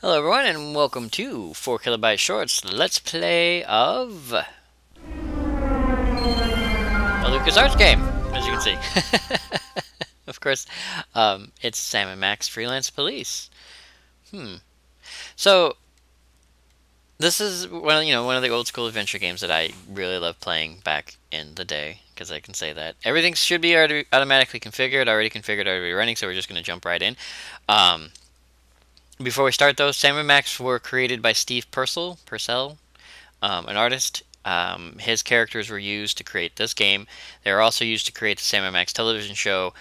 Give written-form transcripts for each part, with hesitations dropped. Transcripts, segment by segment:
Hello everyone and welcome to 4 Kilobyte Shorts Let's Play of a LucasArts game, as you can see. Of course, it's Sam and Max Freelance Police. So this is one of the old school adventure games that I really loved playing back in the day, because I can say that everything should be automatically configured, already running, so we're just going to jump right in. Before we start though, Sam and Max were created by Steve Purcell, an artist. His characters were used to create this game. They were also used to create the Sam and Max television show.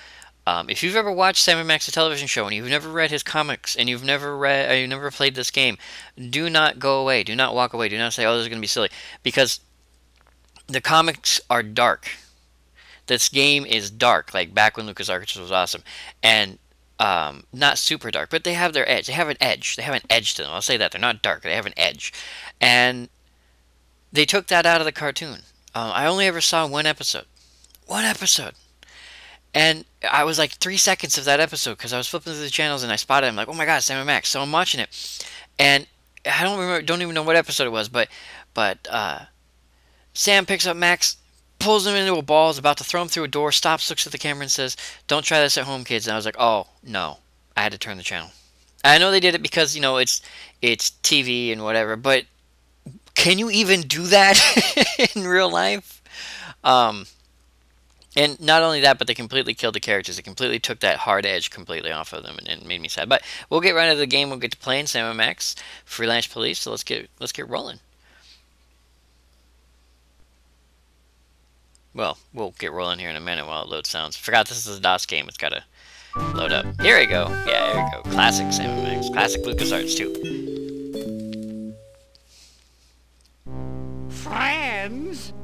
If you've ever watched Sam and Max the television show and you've never read his comics and you've never played this game, do not go away. Do not walk away. Do not say, "Oh, this is going to be silly," because the comics are dark. This game is dark, like back when LucasArts was awesome, and not super dark, but they have their edge. They have an edge. They have an edge to them. I'll say that. They're not dark. They have an edge. And they took that out of the cartoon. I only ever saw one episode. One episode. And I was like 3 seconds of that episode because I was flipping through the channels and I spotted it. I'm like, oh my god, Sam and Max. So I'm watching it. And I don't even know what episode it was, but Sam picks up Max, pulls him into a ball, is about to throw him through a door, stops, looks at the camera and says, "Don't try this at home, kids." And I was like, oh, no. I had to turn the channel. I know they did it because, it's TV and whatever, but can you even do that in real life? And not only that, but they completely killed the characters. They completely took that hard edge completely off of them and made me sad. But we'll get right into the game. We'll get to playing Sam and Max, Freelance Police, so let's get rolling. Well, we'll get rolling here in a minute while it loads sounds. Forgot this is a DOS game. It's got to load up. Here we go. Yeah, here we go. Classic Sam and Max. Classic LucasArts, too. Friends?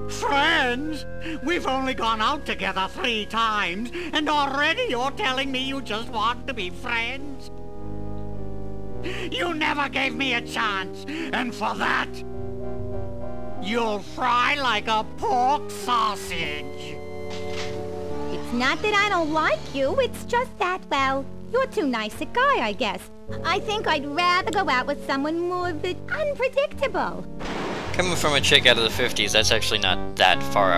Friends? We've only gone out together 3 times, and already you're telling me you just want to be friends? You never gave me a chance, and for that, you'll fry like a pork sausage. It's not that I don't like you, it's just that, well, you're too nice a guy, I guess. I think I'd rather go out with someone more unpredictable. Coming from a chick out of the 50s, that's actually not that far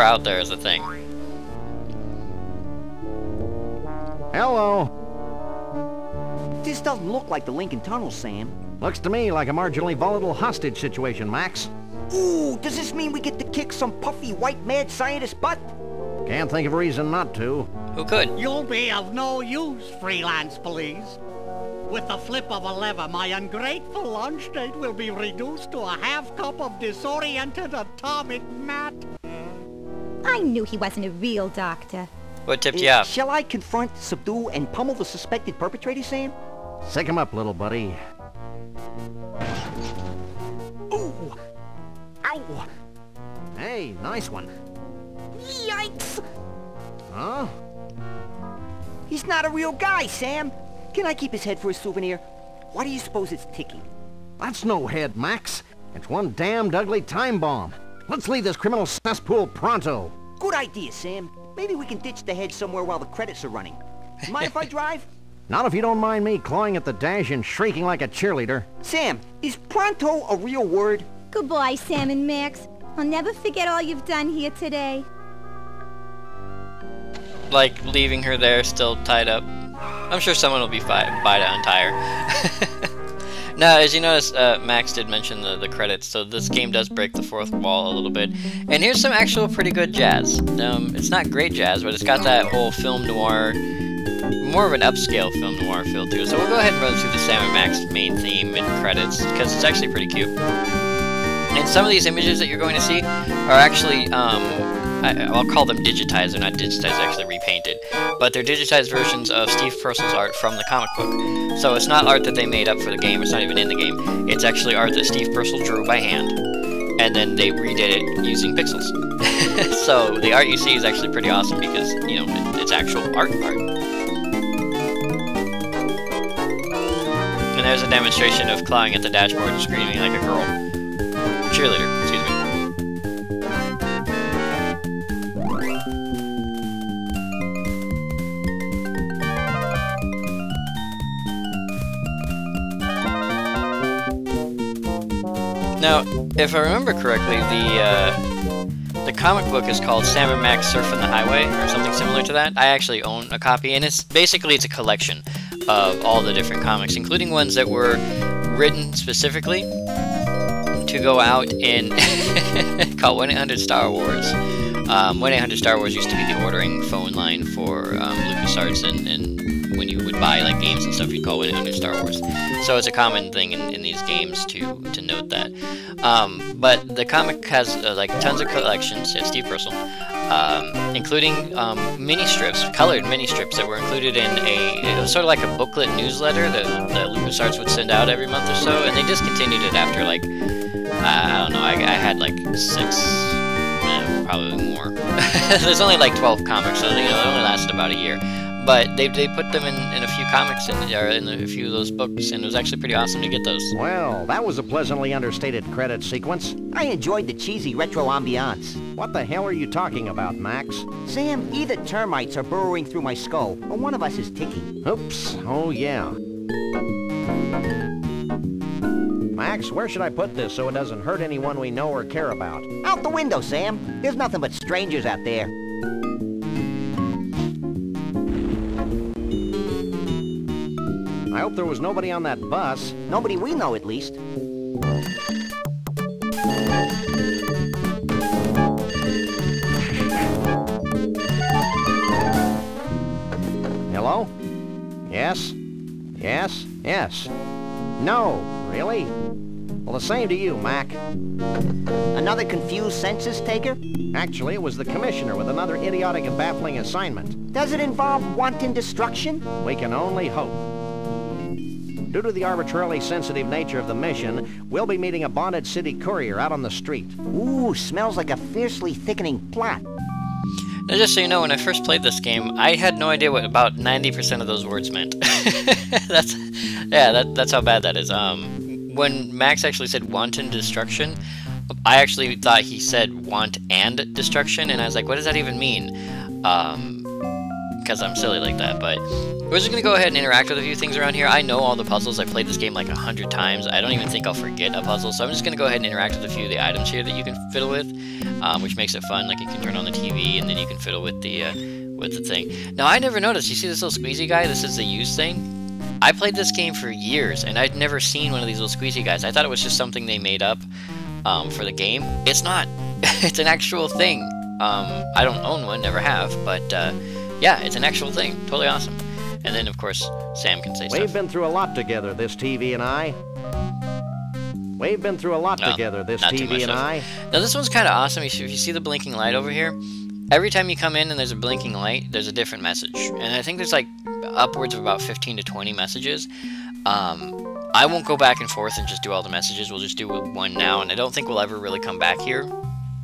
out there as a thing. Hello. This doesn't look like the Lincoln Tunnel, Sam. Looks to me like a marginally volatile hostage situation, Max. Ooh, does this mean we get to kick some puffy white mad scientist butt? Can't think of a reason not to. Who could? You'll be of no use, Freelance Police. With the flip of a lever, my ungrateful lunch date will be reduced to a half cup of disoriented atomic matter. I knew he wasn't a real doctor. What tipped you off? Shall I confront, subdue, and pummel the suspected perpetrator, Sam? Sick him up, little buddy. Ooh! Ow! Hey, nice one. Yikes! Huh? He's not a real guy, Sam. Can I keep his head for a souvenir? Why do you suppose it's ticking? That's no head, Max. It's one damned ugly time bomb. Let's leave this criminal cesspool pronto. Good idea, Sam. Maybe we can ditch the head somewhere while the credits are running. Mind if I drive? Not if you don't mind me clawing at the dash and shrieking like a cheerleader. Sam, is pronto a real word? Goodbye, Sam and Max. I'll never forget all you've done here today. Like, leaving her there, still tied up. I'm sure someone will be by to untie her. Now, as you notice, Max did mention the credits, so this game does break the fourth wall a little bit. And here's some actual pretty good jazz. It's not great jazz, but it's got that whole film noir, more of an upscale film noir feel to it. So we'll go ahead and run through the Sam and Max main theme and credits, because it's actually pretty cute. And some of these images that you're going to see are actually, I'll call them digitized. They're not digitized, actually repainted. But they're digitized versions of Steve Purcell's art from the comic book. So it's not art that they made up for the game. It's not even in the game. It's actually art that Steve Purcell drew by hand. And then they redid it using pixels. So the art you see is actually pretty awesome because, it's actual art. And there's a demonstration of clawing at the dashboard and screaming like a girl. Cheerleader, excuse me. Now, if I remember correctly, the comic book is called Sam and Max Surfing the Highway, or something similar to that. I actually own a copy, and it's a collection of all the different comics, including ones that were written specifically to go out in called 1-800-STAR Wars. 1-800-STAR Wars used to be the ordering phone line for LucasArts, and when you would buy like games and stuff, you'd call 1-800-STAR Wars. So it's a common thing in these games to note that. But the comic has like tons of collections. Yeah, Steve Purcell, including mini strips, colored mini strips that were included in it was sort of like a booklet newsletter that LucasArts would send out every month or so, and they discontinued it after like I don't know. I had like 6. Probably more. There's only like 12 comics, so it only lasted about a year. But they put them in a few comics, or in a few of those books, and it was actually pretty awesome to get those. Well, that was a pleasantly understated credit sequence. I enjoyed the cheesy retro ambiance. What the hell are you talking about, Max? Sam, either termites are burrowing through my skull, or one of us is ticking. Oops. Oh, yeah. Max, where should I put this so it doesn't hurt anyone we know or care about? Out the window, Sam. There's nothing but strangers out there. I hope there was nobody on that bus. Nobody we know, at least. Hello? Yes? Yes? Yes. No. Really? Well, the same to you, Mac. Another confused census taker? Actually, it was the commissioner with another idiotic and baffling assignment. Does it involve wanton destruction? We can only hope. Due to the arbitrarily sensitive nature of the mission, we'll be meeting a bonded city courier out on the street. Ooh, smells like a fiercely thickening plot. Now, just so you know, when I first played this game, I had no idea what about 90% of those words meant. That's how bad that is. When Max actually said wanton destruction, I actually thought he said want and destruction, and I was like, what does that even mean? Because I'm silly like that, but we're just going to go ahead and interact with a few things around here. I know all the puzzles. I played this game like 100 times. I don't even think I'll forget a puzzle, so I'm just going to go ahead and interact with a few of the items here that you can fiddle with, which makes it fun. Like you can turn on the TV, and then you can fiddle with the thing. Now, I never noticed. You see this little squeezy guy? This is the use thing. I played this game for years, and I'd never seen one of these little squeezy guys. I thought it was just something they made up for the game. It's not. It's an actual thing. I don't own one, never have, but yeah, it's an actual thing. Totally awesome. And then, of course, Sam can say stuff. We've been through a lot together, this TV and I. We've been through a lot together, this TV and I. Now, this one's kind of awesome. If you see the blinking light over here, every time you come in and there's a blinking light, there's a different message. And I think there's like upwards of about 15 to 20 messages. I won't go back and forth and just do all the messages. We'll just do one now, and I don't think we'll ever really come back here.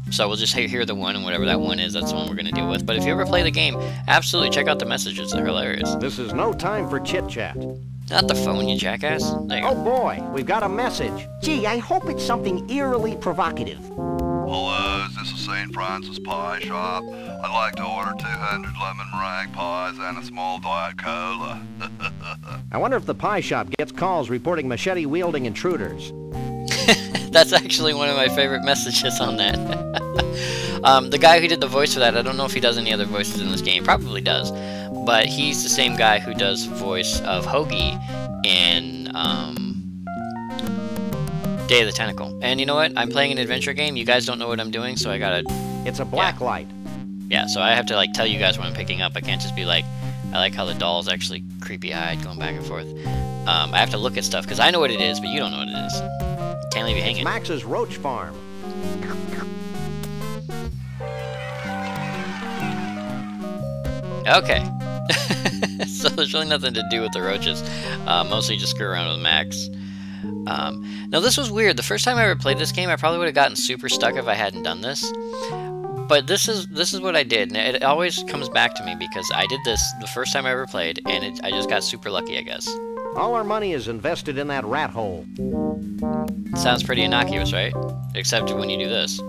So we'll just hear the one, and whatever that one is, that's the one we're going to deal with. But if you ever play the game, absolutely check out the messages. They're hilarious. This is no time for chit-chat. Not the phone, you jackass. There you go. Oh boy, we've got a message. Gee, I hope it's something eerily provocative. Hello, is this a St. Francis pie shop? I'd like to order 200 lemon meringue pies and a small Diet Cola. I wonder if the pie shop gets calls reporting machete-wielding intruders. That's actually one of my favorite messages on that. The guy who did the voice for that, I don't know if he does any other voices in this game. Probably does. But he's the same guy who does voice of Hoagie in Day of the Tentacle. And you know what? I'm playing an adventure game. You guys don't know what I'm doing, so I gotta... It's a black light. Yeah, so I have to like tell you guys what I'm picking up. I can't just be like... I like how the doll's actually creepy-eyed going back and forth. I have to look at stuff, because I know what it is, but you don't know what it is. Can't leave you hanging. It's Max's roach farm. Okay. So there's really nothing to do with the roaches. Mostly just screw around with Max. Now this was weird. The first time I ever played this game, I probably would have gotten super stuck if I hadn't done this. But this is what I did, and it always comes back to me because I did this the first time I ever played, and I just got super lucky, I guess. All our money is invested in that rat hole. Sounds pretty innocuous, right? Except when you do this.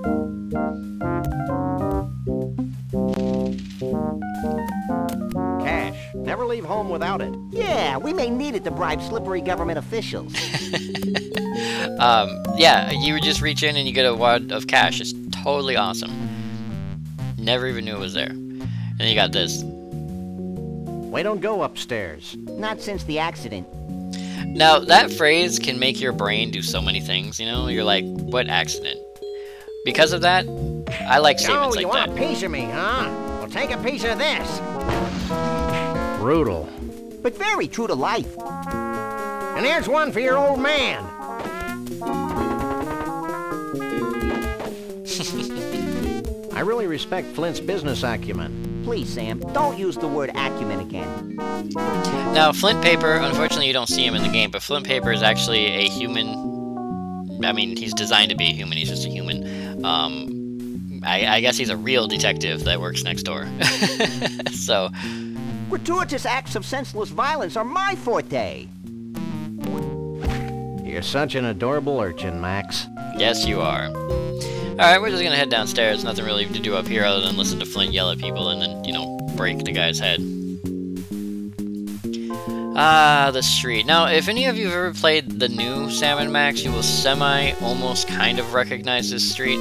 Cash. Never leave leave home without it. Yeah, we may need it to bribe slippery government officials. Yeah, you would just reach in and you get a wad of cash. It's totally awesome. Never even knew it was there. And then you got this. We don't go upstairs. Not since the accident. Now, that phrase can make your brain do so many things, you know? You're like, what accident? Because of that, I like statements you like want that. a piece of me, huh? Well, take a piece of this. Brutal. But very true to life. And here's one for your old man. I really respect Flint's business acumen. Please, Sam, don't use the word acumen again. Now, Flint Paper, unfortunately you don't see him in the game, but Flint Paper is actually a human. I mean, he's designed to be a human, he's just a human. I guess he's a real detective that works next door. So... Gratuitous acts of senseless violence are my forte. You're such an adorable urchin, Max. Yes, you are. Alright, we're just gonna head downstairs. Nothing really to do up here other than listen to Flint yell at people and then, you know, break the guy's head. Ah, the street. Now, if any of you have ever played the new Sam & Max, you will almost kind of recognize this street.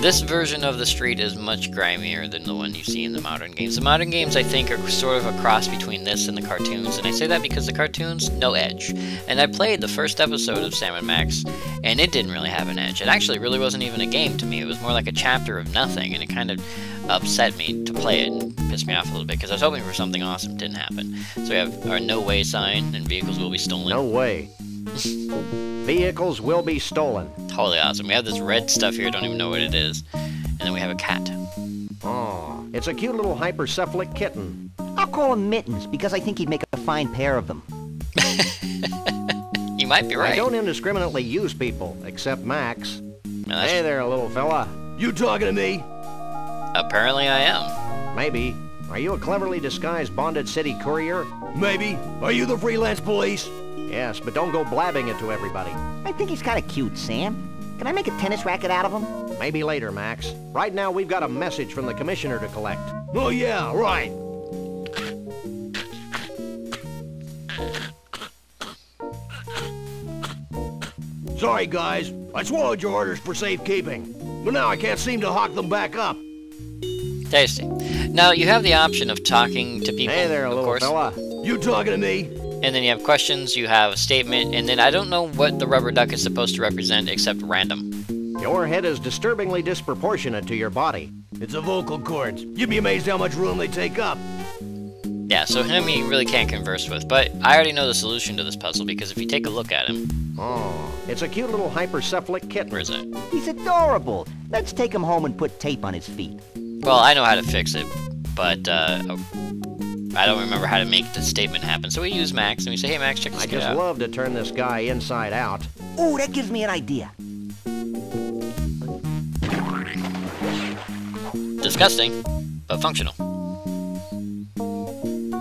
This version of the street is much grimier than the one you see in the modern games. The modern games, I think, are sort of a cross between this and the cartoons, and I say that because the cartoons, no edge. And I played the first episode of Sam & Max, and it didn't really have an edge. It actually really wasn't even a game to me. It was more like a chapter of nothing, and it kind of upset me to play it and pissed me off a little bit, because I was hoping for something awesome. It didn't happen. So we have our no way sign, and vehicles will be stolen. No way. Vehicles will be stolen. Totally awesome. We have this red stuff here, don't even know what it is. And then we have a cat. Oh, it's a cute little hypercephalic kitten. I'll call him Mittens, because I think he'd make a fine pair of them. You might be right. I don't indiscriminately use people, except Max. No, Hey there, little fella. You talking to me? apparently I am. Maybe. Are you a cleverly disguised bonded city courier? Maybe. Are you the freelance police? Yes, but don't go blabbing it to everybody. I think he's kind of cute, Sam. Can I make a tennis racket out of him? Maybe later, Max. Right now, we've got a message from the commissioner to collect. Oh, yeah, right. Sorry, guys. I swallowed your orders for safekeeping, but now I can't seem to hawk them back up. Tasty. Now, you have the option of talking to people, Hey there, of little course. fella. You talking to me? And then you have questions, you have a statement, and then I don't know what the rubber duck is supposed to represent except random. Your head is disturbingly disproportionate to your body. It's a vocal cords. You'd be amazed how much room they take up. Yeah, so him you really can't converse with, but I already know the solution to this puzzle because if you take a look at him... Oh, it's a cute little hypercephalic kitten. Where is it? He's adorable. Let's take him home and put tape on his feet. Well, I know how to fix it, but I don't remember how to make the statement happen. So we use Max, and we say, hey Max, check this I kid just out. love to turn this guy inside out. Ooh, that gives me an idea. Disgusting, but functional.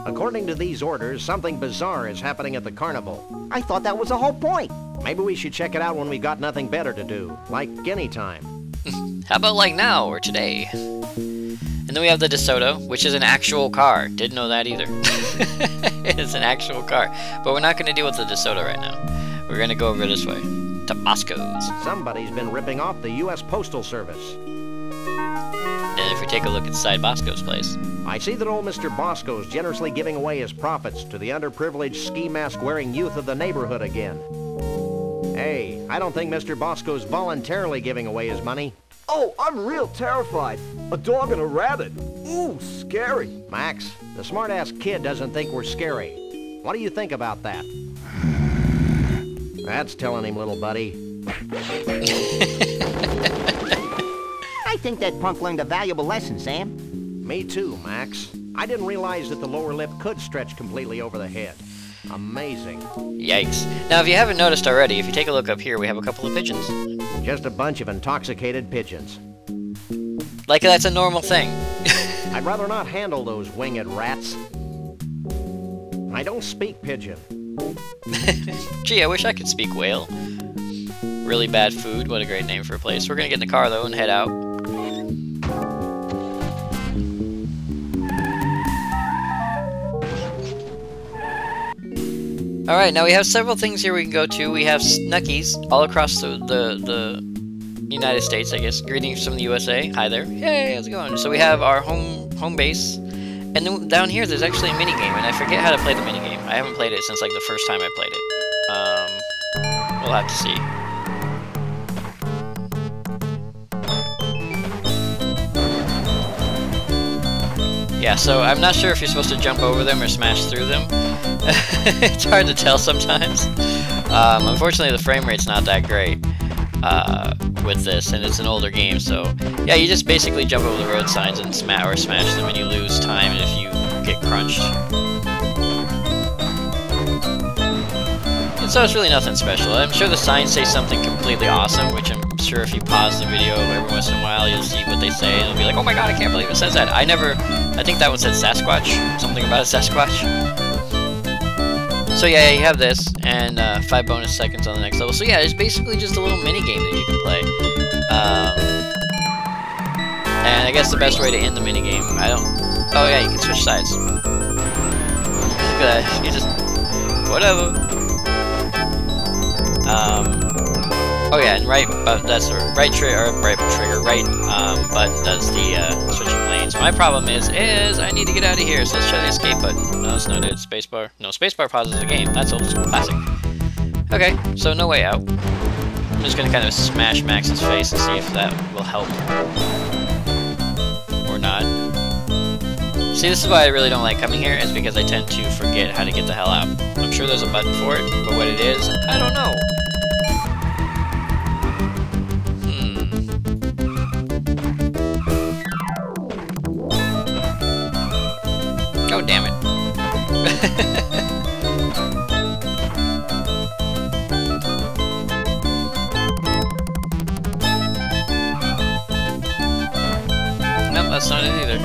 According to these orders, something bizarre is happening at the carnival. I thought that was the whole point. Maybe we should check it out when we've got nothing better to do, like any time. How about like now or today? And then we have the DeSoto, which is an actual car. Didn't know that either. It is an actual car. But we're not going to deal with the DeSoto right now. We're going to go over this way, to Bosco's. Somebody's been ripping off the U.S. Postal Service. And if we take a look inside Bosco's place, I see that old Mr. Bosco's generously giving away his profits to the underprivileged ski mask wearing youth of the neighborhood again. Hey, I don't think Mr. Bosco's voluntarily giving away his money. Oh, I'm real terrified. A dog and a rabbit. Ooh, scary. Max, the smart-ass kid doesn't think we're scary. What do you think about that? That's telling him, little buddy. I think that punk learned a valuable lesson, Sam. Me too, Max. I didn't realize that the lower lip could stretch completely over the head. Amazing. yikes. Now, if you haven't noticed already, if you take a look up here, we have a couple of pigeons. Just a bunch of intoxicated pigeons. Like that's a normal thing. I'd rather not handle those winged rats. I don't speak pigeon. Gee, I wish I could speak whale. Really bad food, what a great name for a place. We're gonna get in the car though and head out. Alright, now we have several things here we can go to. We have Snuckies all across the United States, I guess. Greetings from the USA. Hi there. Hey, how's it going? So we have our home base. And then down here there's actually a minigame, and I forget how to play the minigame. I haven't played it since like the first time I played it. We'll have to see. Yeah, so I'm not sure if you're supposed to jump over them or smash through them. It's hard to tell sometimes. Unfortunately, the frame rate's not that great with this, and it's an older game, so yeah, you just basically jump over the road signs and smash them, and you lose time if you get crunched. And so it's really nothing special. I'm sure the signs say something completely awesome, which I'm sure if you pause the video every once in a while, you'll see what they say, and it'll be like, oh my god, I can't believe it says that. I think that one said Sasquatch, something about a Sasquatch. So yeah, you have this, and 5 bonus seconds on the next level. So yeah, it's basically just a little mini game that you can play. And I guess the best way to end the mini game, oh yeah, you can switch sides. Look at that, you just, whatever. Oh yeah, and that's the right trigger, button does the switching lanes. My problem is I need to get out of here, so let's try the escape button. No, it's not it, spacebar. No, spacebar pauses the game, that's old school classic. Okay, so no way out. I'm just gonna kind of smash Max's face and see if that will help. Or not. See, this is why I really don't like coming here, is because I tend to forget how to get the hell out. I'm sure there's a button for it, but what it is, I don't know. Oh, damn it. Nope, that's not it either.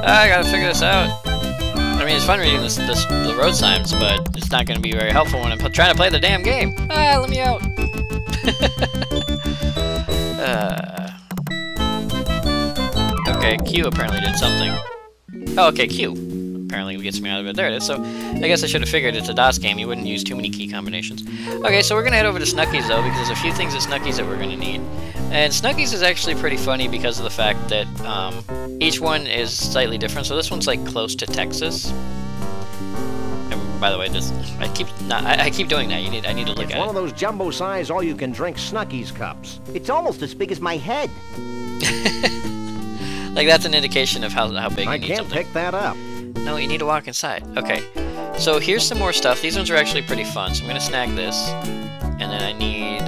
I gotta figure this out. I mean, it's fun reading the road signs, but it's not gonna be very helpful when I'm trying to play the damn game. Let me out. Okay, Q apparently did something. Oh, okay, Q. Apparently gets me out of it. There it is. So, I guess I should have figured it's a DOS game. You wouldn't use too many key combinations. Okay, so we're going to head over to Snuckies, though, because there's a few things at Snuckies that we're going to need. And Snuckies is actually pretty funny because of the fact that each one is slightly different. So this one's, like, close to Texas. And by the way, I keep doing that. I need to look at it. It's one of those jumbo-size, all-you-can-drink Snuckies cups. It's almost as big as my head. Like, that's an indication of how big you need something. I can't pick that up. No, you need to walk inside. Okay. So here's some more stuff. These ones are actually pretty fun. So I'm going to snag this. And then I need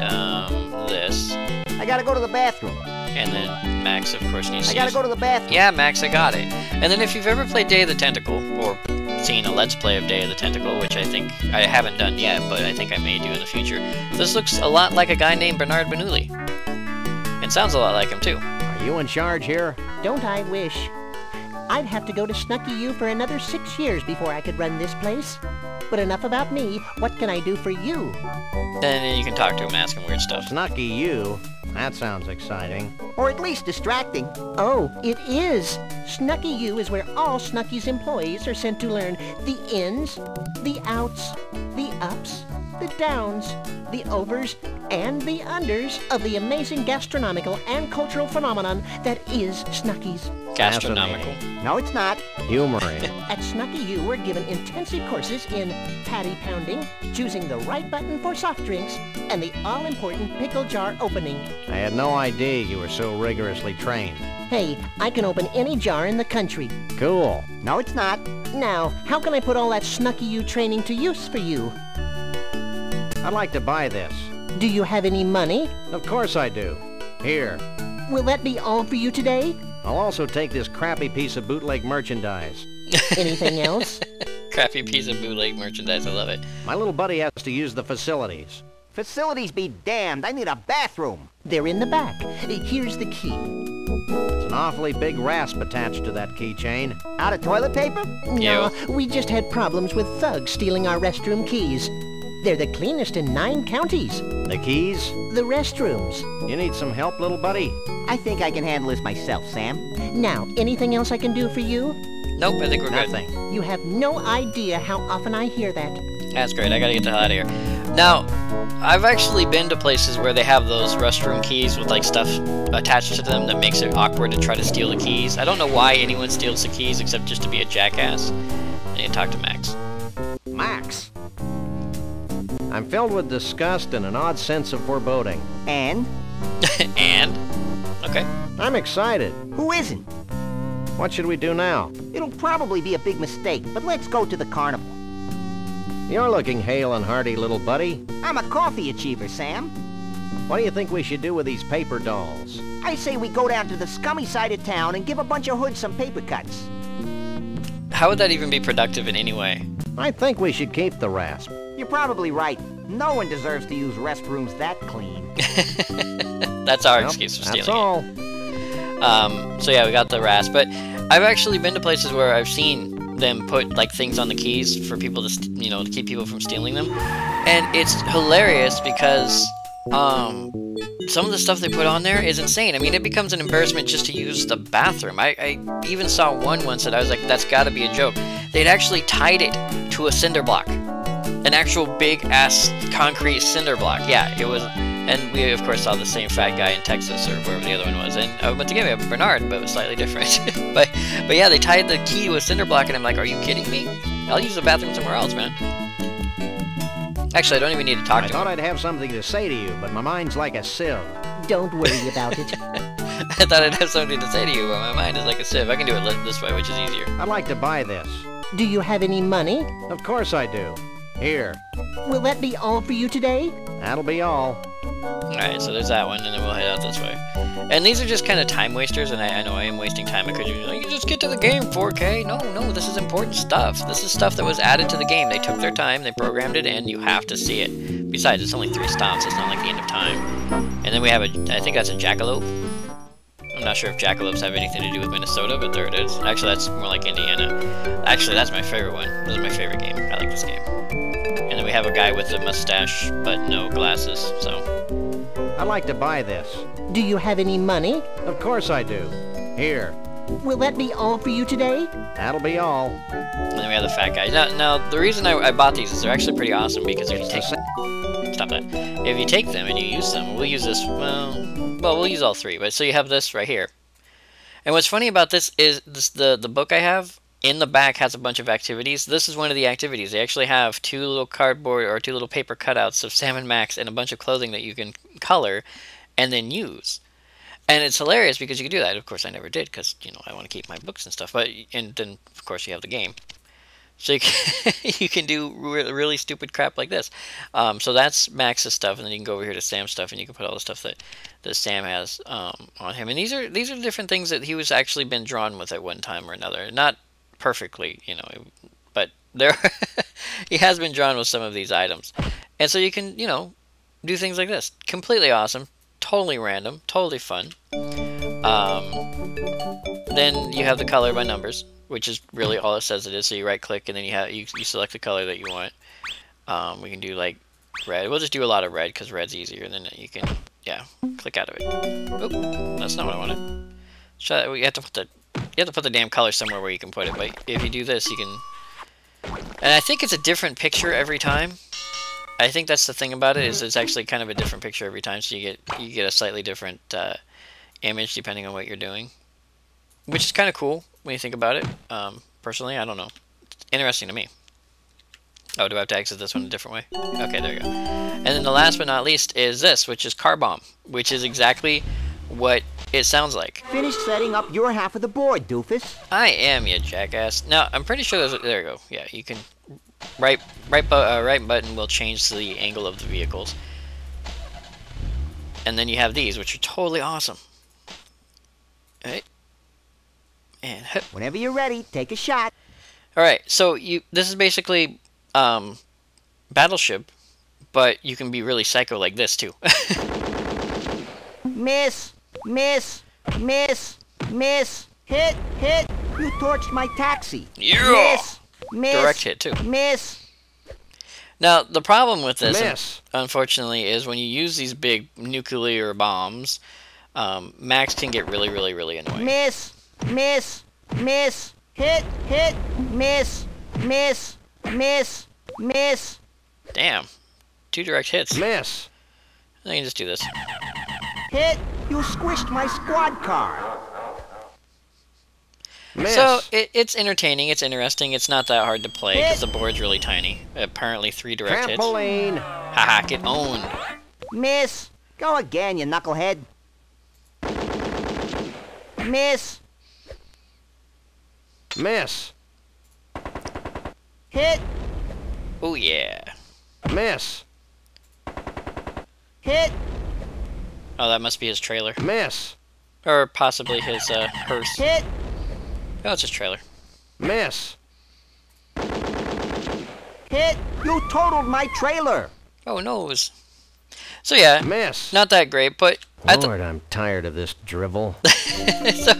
this. I gotta go to the bathroom. And then Max, of course, needs to I gotta go to the bathroom. Yeah, Max, I got it. And then if you've ever played Day of the Tentacle, or seen a Let's Play of Day of the Tentacle, which I think I haven't done yet, but I think I may do in the future, this looks a lot like a guy named Bernard Bernoulli. It sounds a lot like him, too. Are you in charge here? Don't I wish? I'd have to go to Snucky U for another 6 years before I could run this place. But enough about me. What can I do for you? Then you can talk to him and ask him weird stuff. Snucky U? That sounds exciting. Or at least distracting. Oh, it is! Snucky U is where all Snucky's employees are sent to learn the ins, the outs, the ups, the downs, the overs, and the unders of the amazing gastronomical and cultural phenomenon that is Snucky's. Gastronomical. No, it's not. Humoring. At Snucky U, we're given intensive courses in patty pounding, choosing the right button for soft drinks, and the all-important pickle jar opening. I had no idea you were so rigorously trained. Hey, I can open any jar in the country. Cool. No, it's not. Now, how can I put all that Snucky U training to use for you? I'd like to buy this. Do you have any money? Of course I do. Here. Will that be all for you today? I'll also take this crappy piece of bootleg merchandise. Anything else? Crappy piece of bootleg merchandise, I love it. My little buddy has to use the facilities. Facilities be damned. I need a bathroom. They're in the back. Here's the key. It's an awfully big rasp attached to that keychain. Out of toilet paper? No, we just had problems with thugs stealing our restroom keys. They're the cleanest in 9 counties. The keys? The restrooms. You need some help, little buddy? I think I can handle this myself, Sam. Now, anything else I can do for you? Nope, I think we're Nothing. You have no idea how often I hear that. good. That's great. I gotta get the hell out of here. Now, I've actually been to places where they have those restroom keys with like stuff attached to them that makes it awkward to try to steal the keys. I don't know why anyone steals the keys except just to be a jackass. I need to talk to Max. Max? I'm filled with disgust and an odd sense of foreboding. And? And? Okay. I'm excited. Who isn't? What should we do now? It'll probably be a big mistake, but let's go to the carnival. You're looking hale and hearty, little buddy. I'm a coffee achiever, Sam. What do you think we should do with these paper dolls? I say we go down to the scummy side of town and give a bunch of hoods some paper cuts. How would that even be productive in any way? I think we should keep the rasp. You're probably right. No one deserves to use restrooms that clean. That's our Well, excuse for stealing that's all. it. So yeah, we got the rasp, but I've actually been to places where I've seen them put like things on the keys for people to, to keep people from stealing them, and it's hilarious because some of the stuff they put on there is insane. I mean, it becomes an embarrassment just to use the bathroom. I even saw one once that I was like, that's got to be a joke. They'd actually tied it to a cinder block, an actual big ass concrete cinder block. Yeah, it was. And we, of course, saw the same fat guy in Texas or wherever the other one was. And once again, we have Bernard, but it was slightly different. but yeah, they tied the key to a cinder block, and I'm like, are you kidding me? I'll use the bathroom somewhere else, man. Actually, I don't even need to talk I to thought him. I'd have something to say to you, but my mind's like a sieve. Don't worry about it. I thought I'd have something to say to you, but my mind is like a sieve. I can do it this way, which is easier. I'd like to buy this. Do you have any money? Of course I do. Here. Will that be all for you today? That'll be all. Alright, so there's that one, and then we'll head out this way. And these are just kind of time wasters, and I know I am wasting time. I could be like, you just get to the game, 4K. No, this is important stuff. This is stuff that was added to the game. They took their time, they programmed it in, you have to see it. Besides, it's only 3 stops, it's not like the end of time. And then we have I think that's a jackalope. I'm not sure if jackalopes have anything to do with Minnesota, but there it is. Actually, that's more like Indiana. Actually, that's my favorite one. This is my favorite game. I like this game. And then we have a guy with a mustache, but no glasses, so... I'd like to buy this. Do you have any money? Of course I do. Here. Will that be all for you today? That'll be all. And then we have the fat guy. Now the reason I bought these is they're actually pretty awesome, because if you take... Stop that. If you take them and you use them, we'll use this, well, we'll use all 3, but so you have this right here. And what's funny about this is the book I have, in the back has a bunch of activities. This is one of the activities. They actually have 2 little cardboard or 2 little paper cutouts of Sam and Max and a bunch of clothing that you can color and then use. And it's hilarious because you can do that. Of course, I never did because, I want to keep my books and stuff. And then, of course, you have the game. So you can do really stupid crap like this. So that's Max's stuff, and then you can go over here to Sam's stuff, and you can put all the stuff that Sam has on him. And these are different things that he was actually been drawn with at one time or another. Not perfectly, but there he has been drawn with some of these items. And so you can, do things like this. Completely awesome, totally random, totally fun. Then you have the color by numbers, which is really all it says it is. So you right click and then you select the color that you want. We can do like red. We'll just do a lot of red because red's easier. And then you can, click out of it. Oop, that's not what I wanted. You have to put the damn color somewhere where you can put it. But if you do this, you can. And I think it's a different picture every time. I think that's the thing about it, is it's actually kind of a different picture every time. So you get a slightly different image depending on what you're doing, which is kind of cool when you think about it. Personally, I don't know. It's interesting to me. Oh, do I have to exit this one a different way? Okay, there you go. And then the last but not least is this, which is Car Bomb, which is exactly what it sounds like. Finish setting up your half of the board, doofus. I am, you jackass. Now, I'm pretty sure there you go. Yeah, you can... Right button will change the angle of the vehicles. And then you have these, which are totally awesome. Alright. And hip. Whenever you're ready, take a shot. Alright, so this is basically Battleship, but you can be really psycho like this too. Miss, miss, miss, miss, hit, you torched my taxi. Yeah! Miss, direct hit too. Miss. Now, the problem with this, unfortunately, is when you use these big nuclear bombs, Max can get really annoying. Miss, miss, miss, hit, miss, miss, miss, miss, Damn. 2 direct hits. Miss. I can just do this. Hit! You squished my squad car. Miss. So, it's entertaining, it's interesting, it's not that hard to play because the board's really tiny. Apparently 3 direct hits. Trampoline. Haha, get owned. Miss! Go again, you knucklehead. Miss! Miss. Hit! Oh yeah. Miss. Hit! Oh, that must be his trailer. Miss. Or possibly his hearse. Hit! Oh, it's his trailer. Miss. Hit! You totaled my trailer! Oh, nose. So yeah, Miss. not that great, but Lord, I'm tired of this drivel. so,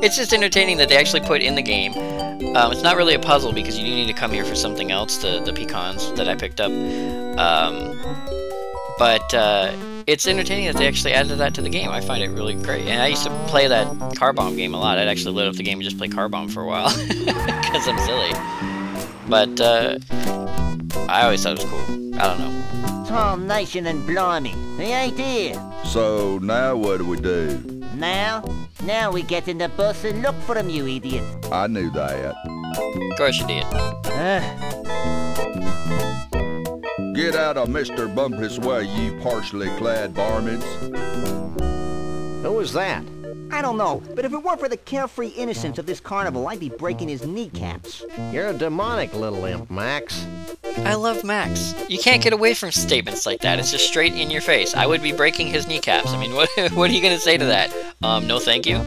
it's just entertaining that they actually put in the game. It's not really a puzzle because you do need to come here for something else, the pecans that I picked up. But it's entertaining that they actually added that to the game. I find it really great. And I used to play that car bomb game a lot. I'd actually load up the game and just play car bomb for a while because I'm silly. But I always thought it was cool. I don't know. Tom Nation and blimey, he ain't here. So now what do we do? Now we get in the bus and look for him, you idiot. I knew that. Of course you did. Get out of Mr. Bumpus' way, you partially clad varmints. Who was that? I don't know, but if it weren't for the carefree innocence of this carnival, I'd be breaking his kneecaps. You're a demonic little imp, Max. I love Max. You can't get away from statements like that. It's just straight in your face. I would be breaking his kneecaps. I mean, what are you going to say to that? No thank you?